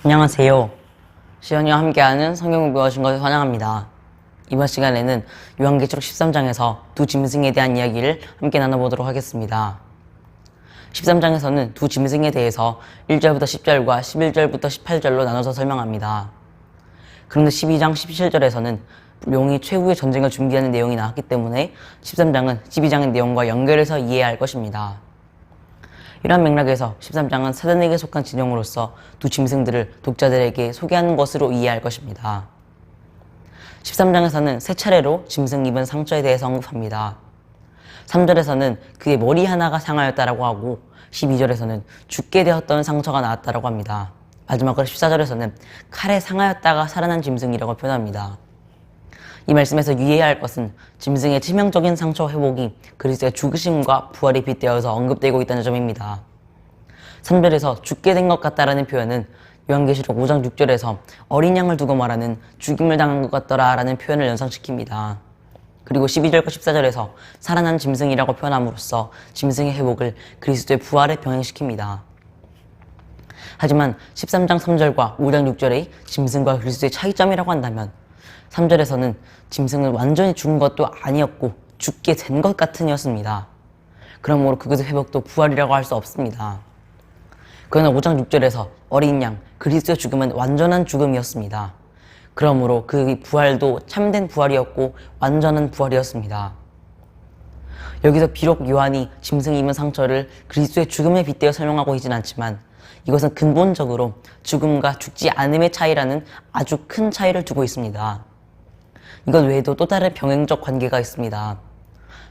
안녕하세요. 시연이와 함께하는 성경 공부해 오신 것을 환영합니다. 이번 시간에는 요한계시록 13장에서 두 짐승에 대한 이야기를 함께 나눠보도록 하겠습니다. 13장에서는 두 짐승에 대해서 1절부터 10절과 11절부터 18절로 나눠서 설명합니다. 그런데 12장 17절에서는 용이 최후의 전쟁을 준비하는 내용이 나왔기 때문에 13장은 12장의 내용과 연결해서 이해해야 할 것입니다. 이러한 맥락에서 13장은 사단에게 속한 진영으로서 두 짐승들을 독자들에게 소개하는 것으로 이해할 것입니다. 13장에서는 세 차례로 짐승 입은 상처에 대해서 언급합니다. 3절에서는 그의 머리 하나가 상하였다라고 하고 12절에서는 죽게 되었던 상처가 나왔다라고 합니다. 마지막으로 14절에서는 칼에 상하였다가 살아난 짐승이라고 표현합니다. 이 말씀에서 유의해야 할 것은 짐승의 치명적인 상처 회복이 그리스도의 죽으심과 부활에 빗대어서 언급되고 있다는 점입니다. 3절에서 죽게 된 것 같다라는 표현은 요한계시록 5장 6절에서 어린 양을 두고 말하는 죽임을 당한 것 같더라 라는 표현을 연상시킵니다. 그리고 12절과 14절에서 살아난 짐승이라고 표현함으로써 짐승의 회복을 그리스도의 부활에 병행시킵니다. 하지만 13장 3절과 5장 6절의 짐승과 그리스도의 차이점이라고 한다면 3절에서는 짐승은 완전히 죽은 것도 아니었고 죽게 된 것 같은 이었습니다. 그러므로 그것의 회복도 부활이라고 할 수 없습니다. 그러나 5장 6절에서 어린 양, 그리스도의 죽음은 완전한 죽음이었습니다. 그러므로 그 부활도 참된 부활이었고 완전한 부활이었습니다. 여기서 비록 요한이 짐승이 입은 상처를 그리스도의 죽음에 빗대어 설명하고 있진 않지만 이것은 근본적으로 죽음과 죽지 않음의 차이라는 아주 큰 차이를 두고 있습니다. 이것 외에도 또 다른 병행적 관계가 있습니다.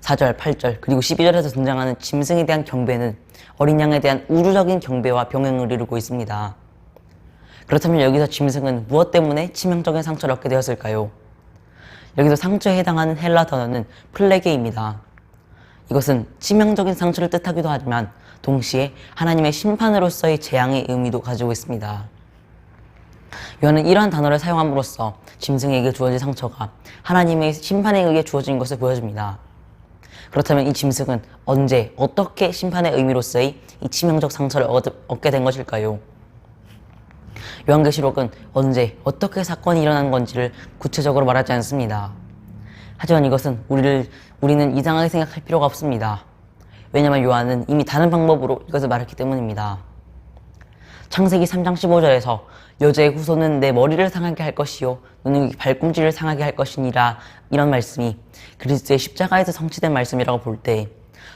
4절, 8절, 그리고 12절에서 등장하는 짐승에 대한 경배는 어린 양에 대한 우주적인 경배와 병행을 이루고 있습니다. 그렇다면 여기서 짐승은 무엇 때문에 치명적인 상처를 얻게 되었을까요? 여기서 상처에 해당하는 헬라 단어는 플레게입니다. 이것은 치명적인 상처를 뜻하기도 하지만 동시에 하나님의 심판으로서의 재앙의 의미도 가지고 있습니다. 요한은 이러한 단어를 사용함으로써 짐승에게 주어진 상처가 하나님의 심판에 의해 주어진 것을 보여줍니다. 그렇다면 이 짐승은 언제, 어떻게 심판의 의미로서의 이 치명적 상처를 얻게 된 것일까요? 요한계시록은 언제, 어떻게 사건이 일어난 건지를 구체적으로 말하지 않습니다. 하지만 이것은 우리는 이상하게 생각할 필요가 없습니다. 왜냐하면 요한은 이미 다른 방법으로 이것을 말했기 때문입니다. 창세기 3장 15절에서 여자의 후손은 내 머리를 상하게 할 것이요 너는 발꿈치를 상하게 할 것이니라 이런 말씀이 그리스도의 십자가에서 성취된 말씀이라고 볼 때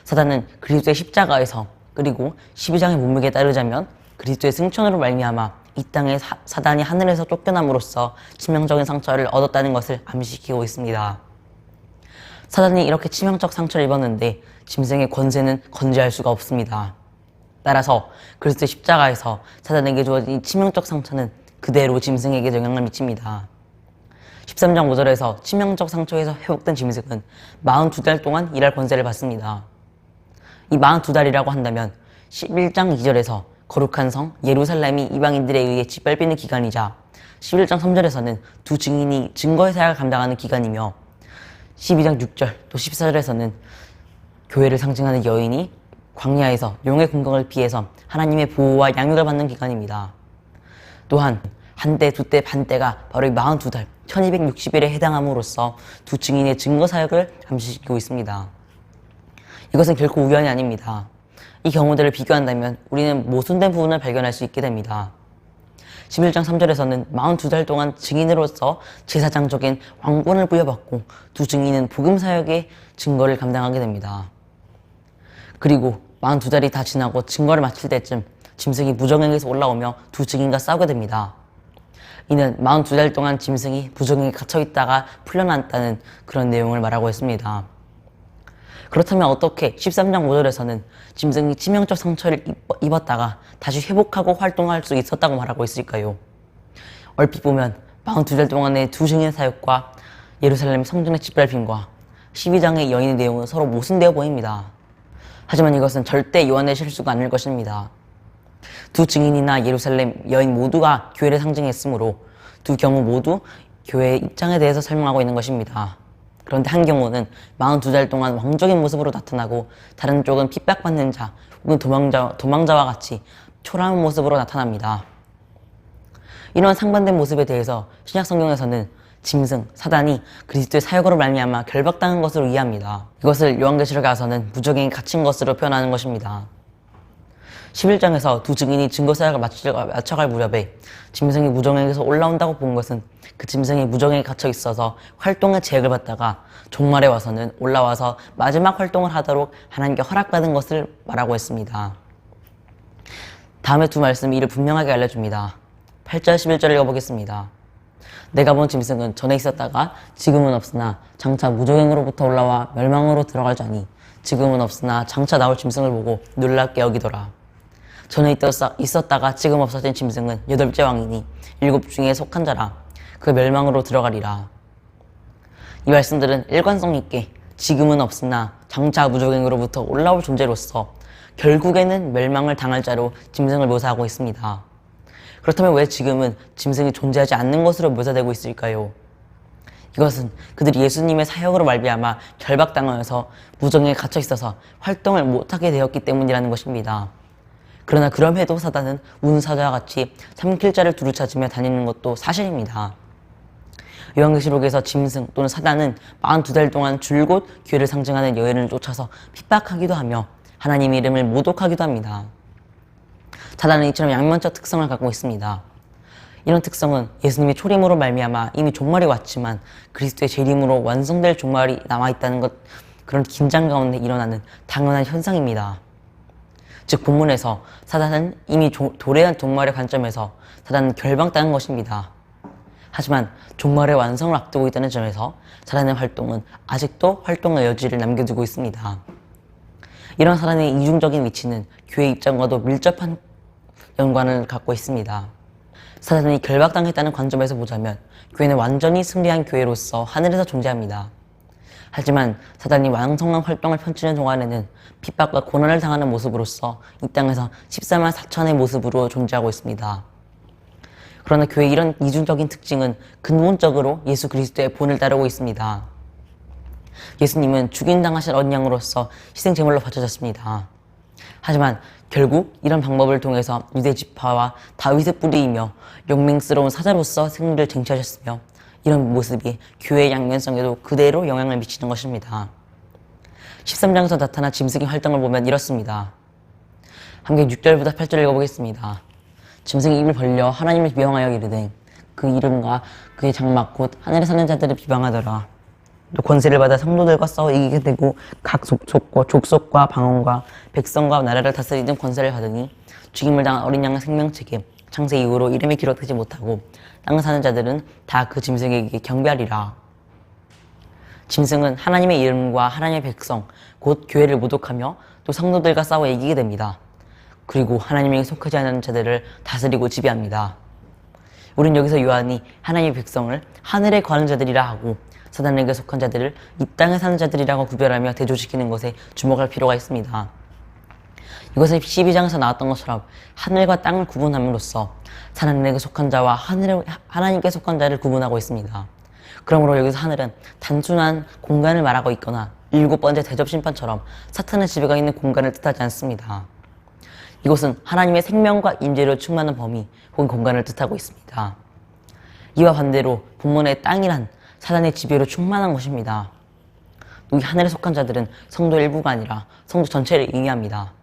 사단은 그리스도의 십자가에서 그리고 12장의 문맥에 따르자면 그리스도의 승천으로 말미암아 이 땅에 사단이 하늘에서 쫓겨남으로써 치명적인 상처를 얻었다는 것을 암시시키고 있습니다. 사단이 이렇게 치명적 상처를 입었는데 짐승의 권세는 건재할 수가 없습니다. 따라서 그리스도의 십자가에서 사단에게 주어진 치명적 상처는 그대로 짐승에게 영향을 미칩니다. 13장 5절에서 치명적 상처에서 회복된 짐승은 42달 동안 일할 권세를 받습니다. 이 42달이라고 한다면 11장 2절에서 거룩한 성 예루살렘이 이방인들에 의해 짓밟히는 기간이자 11장 3절에서는 두 증인이 증거의 사역을 감당하는 기간이며 12장 6절 또 14절에서는 교회를 상징하는 여인이 광야에서 용의 공격을 피해서 하나님의 보호와 양육을 받는 기간입니다. 또한 한때, 두때, 반때가 바로 이 42달, 1260일에 해당함으로써 두 증인의 증거 사역을 암시시키고 있습니다. 이것은 결코 우연이 아닙니다. 이 경우들을 비교한다면 우리는 모순된 부분을 발견할 수 있게 됩니다. 11장 3절에서는 42달 동안 증인으로서 제사장적인 왕권을 부여받고 두 증인은 복음 사역의 증거를 감당하게 됩니다. 그리고 42달이 다 지나고 증거를 마칠 때쯤 짐승이 무정에게서 올라오며 두 증인과 싸우게 됩니다. 이는 42달 동안 짐승이 부정에 갇혀있다가 풀려났다는 그런 내용을 말하고 있습니다. 그렇다면 어떻게 13장 5절에서는 짐승이 치명적 상처를 입었다가 다시 회복하고 활동할 수 있었다고 말하고 있을까요? 얼핏 보면 42달 동안의 두 증인의 사역과 예루살렘 성전의 짓밟힘과 12장의 여인의 내용은 서로 모순되어 보입니다. 하지만 이것은 절대 요한의 실수가 아닐 것입니다. 두 증인이나 예루살렘 여인 모두가 교회를 상징했으므로 두 경우 모두 교회의 입장에 대해서 설명하고 있는 것입니다. 그런데 한 경우는 42달 동안 왕적인 모습으로 나타나고 다른 쪽은 핍박받는 자 혹은 도망자와 같이 초라한 모습으로 나타납니다. 이런 상반된 모습에 대해서 신약 성경에서는 짐승, 사단이 그리스도의 사역으로 말미암아 결박당한 것으로 이해합니다. 이것을 요한계시록에 가서는 무적행에 갇힌 것으로 표현하는 것입니다. 11장에서 두 증인이 증거사역을 마쳐갈 무렵에 짐승이 무정에게서 올라온다고 본 것은 그 짐승이 무정에 갇혀 있어서 활동의 제약을 받다가 종말에 와서는 올라와서 마지막 활동을 하도록 하나님께 허락받은 것을 말하고 있습니다. 다음에 두 말씀이 이를 분명하게 알려줍니다. 8절 11절을 읽어보겠습니다. 내가 본 짐승은 전에 있었다가 지금은 없으나 장차 무저갱으로부터 올라와 멸망으로 들어갈 자니 지금은 없으나 장차 나올 짐승을 보고 놀랍게 여기더라. 전에 있었다가 지금 없어진 짐승은 8째 왕이니 7 중에 속한 자라. 그 멸망으로 들어가리라. 이 말씀들은 일관성 있게 지금은 없으나 장차 무저갱으로부터 올라올 존재로서 결국에는 멸망을 당할 자로 짐승을 묘사하고 있습니다. 그렇다면 왜 지금은 짐승이 존재하지 않는 것으로 묘사되고 있을까요? 이것은 그들이 예수님의 사역으로 말미암아 결박당하여서 무정에 갇혀 있어서 활동을 못하게 되었기 때문이라는 것입니다. 그러나 그럼에도 사단은 운사자와 같이 삼킬 자를 두루 찾으며 다니는 것도 사실입니다. 요한계시록에서 짐승 또는 사단은 42달 동안 줄곧 교회를 상징하는 여인을 쫓아서 핍박하기도 하며 하나님의 이름을 모독하기도 합니다. 사단은 이처럼 양면적 특성을 갖고 있습니다. 이런 특성은 예수님의 초림으로 말미암아 이미 종말이 왔지만 그리스도의 재림으로 완성될 종말이 남아있다는 것, 그런 긴장 가운데 일어나는 당연한 현상입니다. 즉 본문에서 사단은 이미 도래한 종말의 관점에서 사단은 결박당한 것입니다. 하지만 종말의 완성을 앞두고 있다는 점에서 사단의 활동은 아직도 활동의 여지를 남겨두고 있습니다. 이런 사단의 이중적인 위치는 교회 입장과도 밀접한 연관을 갖고 있습니다. 사단이 결박당했다는 관점에서 보자면 교회는 완전히 승리한 교회로서 하늘에서 존재합니다. 하지만 사단이 왕성한 활동을 펼치는 동안에는 핍박과 고난을 당하는 모습으로서 이 땅에서 14만 4천의 모습으로 존재하고 있습니다. 그러나 교회의 이런 이중적인 특징은 근본적으로 예수 그리스도의 본을 따르고 있습니다. 예수님은 죽임당하신 어린 양으로서 희생제물로 바쳐졌습니다. 하지만 결국 이런 방법을 통해서 유대 지파와 다윗의 뿌리이며 용맹스러운 사자로서 승리를 쟁취하셨으며 이런 모습이 교회의 양면성에도 그대로 영향을 미치는 것입니다. 13장에서 나타난 짐승의 활동을 보면 이렇습니다. 함께 6절부터 8절 읽어보겠습니다. 짐승이 입을 벌려 하나님을 비방하여 이르되 그 이름과 그의 장막 곧 하늘에 사는 자들을 비방하더라. 또 권세를 받아 성도들과 싸워 이기게 되고 각 족속과 방언과 백성과 나라를 다스리는 권세를 받으니 죽임을 당한 어린 양의 생명책에 창세 이후로 이름이 기록되지 못하고 땅에 사는 자들은 다 그 짐승에게 경배하리라. 짐승은 하나님의 이름과 하나님의 백성 곧 교회를 모독하며 또 성도들과 싸워 이기게 됩니다. 그리고 하나님에게 속하지 않은 자들을 다스리고 지배합니다. 우린 여기서 요한이 하나님의 백성을 하늘에 거하는 자들이라 하고 사단에게 속한 자들을 이 땅에 사는 자들이라고 구별하며 대조시키는 것에 주목할 필요가 있습니다. 이것은 12장에서 나왔던 것처럼 하늘과 땅을 구분함으로써 사단에게 속한 자와 하나님께 속한 자를 구분하고 있습니다. 그러므로 여기서 하늘은 단순한 공간을 말하고 있거나 7번째 대접심판처럼 사탄의 지배가 있는 공간을 뜻하지 않습니다. 이것은 하나님의 생명과 임재로 충만한 범위 혹은 공간을 뜻하고 있습니다. 이와 반대로 본문의 땅이란 사단의 지배로 충만한 것입니다. 이 하늘에 속한 자들은 성도 일부가 아니라 성도 전체를 의미합니다.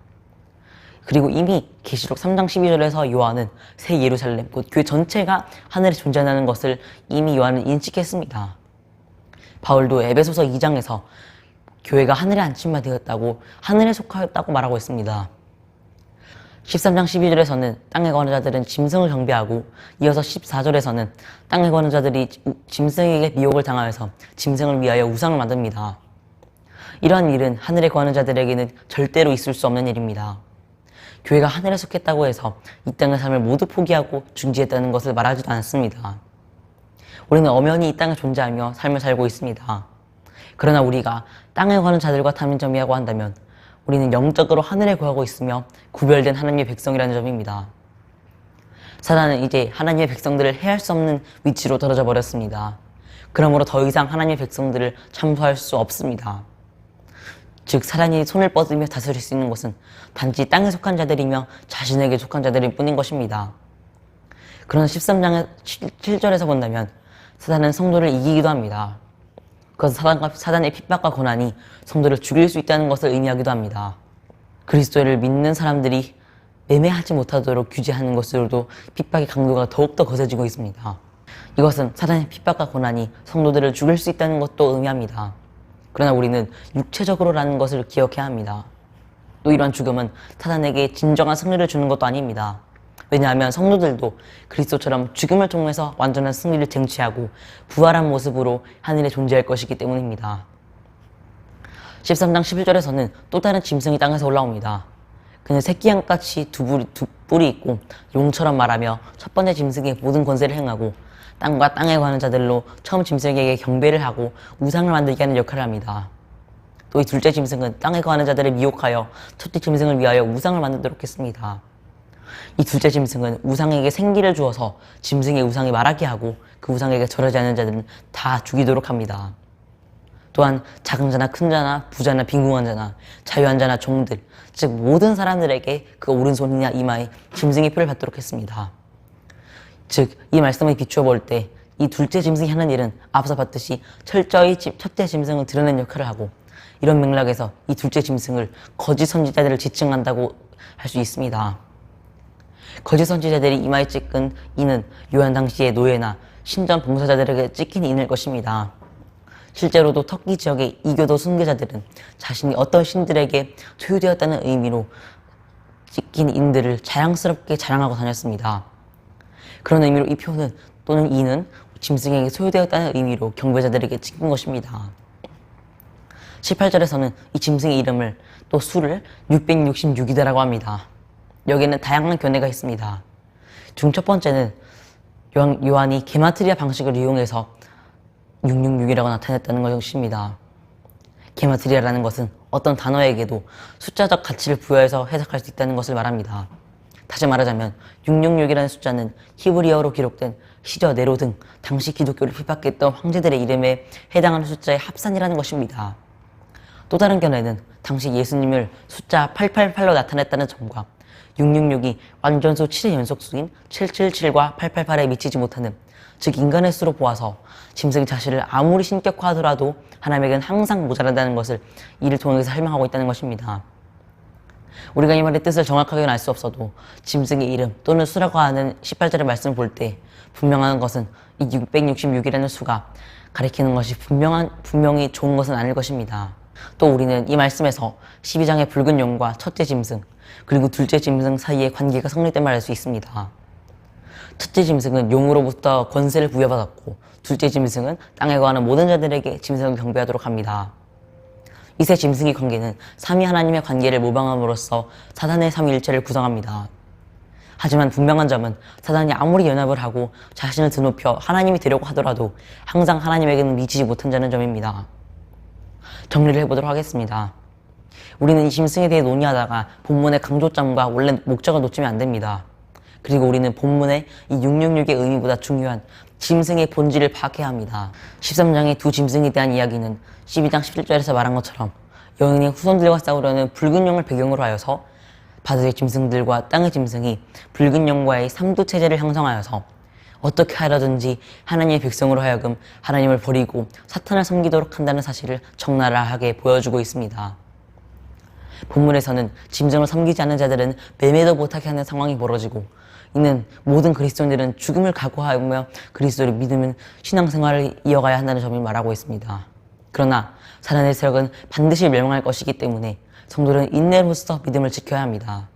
그리고 이미 계시록 3장 12절에서 요한은 새 예루살렘, 곧 교회 전체가 하늘에 존재하는 것을 이미 요한은 인식했습니다. 바울도 에베소서 2장에서 교회가 하늘에 안침만 되었다고 하늘에 속하였다고 말하고 있습니다. 13장 12절에서는 땅에 거하는 자들은 짐승을 경배하고 이어서 14절에서는 땅에 거하는 자들이 짐승에게 미혹을 당하여서 짐승을 위하여 우상을 만듭니다. 이러한 일은 하늘에 거하는 자들에게는 절대로 있을 수 없는 일입니다. 교회가 하늘에 속했다고 해서 이 땅의 삶을 모두 포기하고 중지했다는 것을 말하지도 않습니다. 우리는 엄연히 이 땅에 존재하며 삶을 살고 있습니다. 그러나 우리가 땅에 거하는 자들과 타민점이라고 한다면 우리는 영적으로 하늘에 거하고 있으며 구별된 하나님의 백성이라는 점입니다. 사단은 이제 하나님의 백성들을 해할 수 없는 위치로 떨어져 버렸습니다. 그러므로 더 이상 하나님의 백성들을 참소할 수 없습니다. 즉 사단이 손을 뻗으며 다스릴 수 있는 것은 단지 땅에 속한 자들이며 자신에게 속한 자들일 뿐인 것입니다. 그런 13장 7절에서 본다면 사단은 성도를 이기기도 합니다. 그것은 사단의 핍박과 고난이 성도를 죽일 수 있다는 것을 의미하기도 합니다. 그리스도를 믿는 사람들이 매매하지 못하도록 규제하는 것으로도 핍박의 강도가 더욱더 거세지고 있습니다. 이것은 사단의 핍박과 고난이 성도들을 죽일 수 있다는 것도 의미합니다. 그러나 우리는 육체적으로라는 것을 기억해야 합니다. 또 이러한 죽음은 사단에게 진정한 승리를 주는 것도 아닙니다. 왜냐하면 성도들도 그리스도처럼 죽음을 통해서 완전한 승리를 쟁취하고 부활한 모습으로 하늘에 존재할 것이기 때문입니다. 13장 11절에서는 또 다른 짐승이 땅에서 올라옵니다. 그는 새끼양같이 두 뿔이 있고 용처럼 말하며 첫 번째 짐승의 모든 권세를 행하고 땅과 땅에 관한 자들로 처음 짐승에게 경배를 하고 우상을 만들게 하는 역할을 합니다. 또 이 둘째 짐승은 땅에 관한 자들을 미혹하여 첫째 짐승을 위하여 우상을 만들도록 했습니다. 이 둘째 짐승은 우상에게 생기를 주어서 짐승의 우상이 말하게 하고 그 우상에게 절하지 않는 자들은 다 죽이도록 합니다. 또한 작은 자나 큰 자나 부자나 빈궁한 자나 자유한 자나 종들, 즉 모든 사람들에게 그 오른손이나 이마에 짐승의 표를 받도록 했습니다. 즉 이 말씀을 비추어 볼 때 이 둘째 짐승이 하는 일은 앞서 봤듯이 철저히 첫째 짐승을 드러낸 역할을 하고, 이런 맥락에서 이 둘째 짐승을 거짓 선지자들을 지칭한다고 할 수 있습니다. 거짓 선지자들이 이마에 찍은 인은 요한 당시의 노예나 신전 봉사자들에게 찍힌 인일 것입니다. 실제로도 터키 지역의 이교도 순교자들은 자신이 어떤 신들에게 소유되었다는 의미로 찍힌 인들을 자랑스럽게 자랑하고 다녔습니다. 그런 의미로 이 표는 또는 이는 짐승에게 소유되었다는 의미로 경배자들에게 찍힌 것입니다. 18절에서는 이 짐승의 이름을 또 수를 666이다라고 합니다. 여기에는 다양한 견해가 있습니다. 중 첫 번째는 요한이 게마트리아 방식을 이용해서 666이라고 나타냈다는 것입니다. 게마트리아라는 것은 어떤 단어에게도 숫자적 가치를 부여해서 해석할 수 있다는 것을 말합니다. 다시 말하자면 666이라는 숫자는 히브리어로 기록된 시저, 네로 등 당시 기독교를 핍박했던 황제들의 이름에 해당하는 숫자의 합산이라는 것입니다. 또 다른 견해는 당시 예수님을 숫자 888로 나타냈다는 점과 666이 완전수 7의 연속수인 777과 888에 미치지 못하는, 즉 인간의 수로 보아서 짐승이 자신을 아무리 신격화하더라도 하나님에게는 항상 모자란다는 것을 이를 통해서 설명하고 있다는 것입니다. 우리가 이 말의 뜻을 정확하게는 알 수 없어도 짐승의 이름 또는 수라고 하는 18절의 말씀을 볼 때 분명한 것은 이 666이라는 수가 가리키는 것이 분명히 좋은 것은 아닐 것입니다. 또 우리는 이 말씀에서 12장의 붉은 용과 첫째 짐승 그리고 둘째 짐승 사이의 관계가 성립됨을 알 수 있습니다. 첫째 짐승은 용으로부터 권세를 부여받았고 둘째 짐승은 땅에 거하는 모든 자들에게 짐승을 경배하도록 합니다. 이 세 짐승의 관계는 삼위 하나님의 관계를 모방함으로써 사단의 삼위일체를 구성합니다. 하지만 분명한 점은 사단이 아무리 연합을 하고 자신을 드높여 하나님이 되려고 하더라도 항상 하나님에게는 미치지 못한 자는 점입니다. 정리를 해보도록 하겠습니다. 우리는 이 짐승에 대해 논의하다가 본문의 강조점과 원래 목적을 놓치면 안 됩니다. 그리고 우리는 본문의 이 666의 의미보다 중요한 짐승의 본질을 파악해야 합니다. 13장의 두 짐승에 대한 이야기는 12장 17절에서 말한 것처럼 여인의 후손들과 싸우려는 붉은 용을 배경으로 하여서 바다의 짐승들과 땅의 짐승이 붉은 용과의 삼두체제를 형성하여서 어떻게 하려든지 하나님의 백성으로 하여금 하나님을 버리고 사탄을 섬기도록 한다는 사실을 적나라하게 보여주고 있습니다. 본문에서는 짐승을 섬기지 않는 자들은 매매도 못하게 하는 상황이 벌어지고, 이는 모든 그리스도인들은 죽음을 각오하며 그리스도를 믿으면 신앙생활을 이어가야 한다는 점을 말하고 있습니다. 그러나 사단의 세력은 반드시 멸망할 것이기 때문에 성도는 인내로서 믿음을 지켜야 합니다.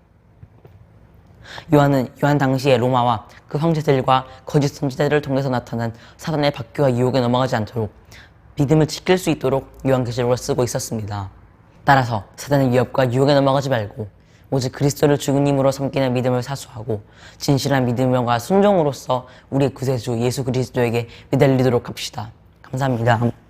요한 당시의 로마와 그 황제들과 거짓 선지자들을 통해서 나타난 사단의 박교와 유혹에 넘어가지 않도록 믿음을 지킬 수 있도록 요한계시록을 쓰고 있었습니다. 따라서 사단의 위협과 유혹에 넘어가지 말고 오직 그리스도를 죽은 힘으로 섬기는 믿음을 사수하고 진실한 믿음과 순종으로서 우리의 구세주 예수 그리스도에게 매달리도록 합시다. 감사합니다.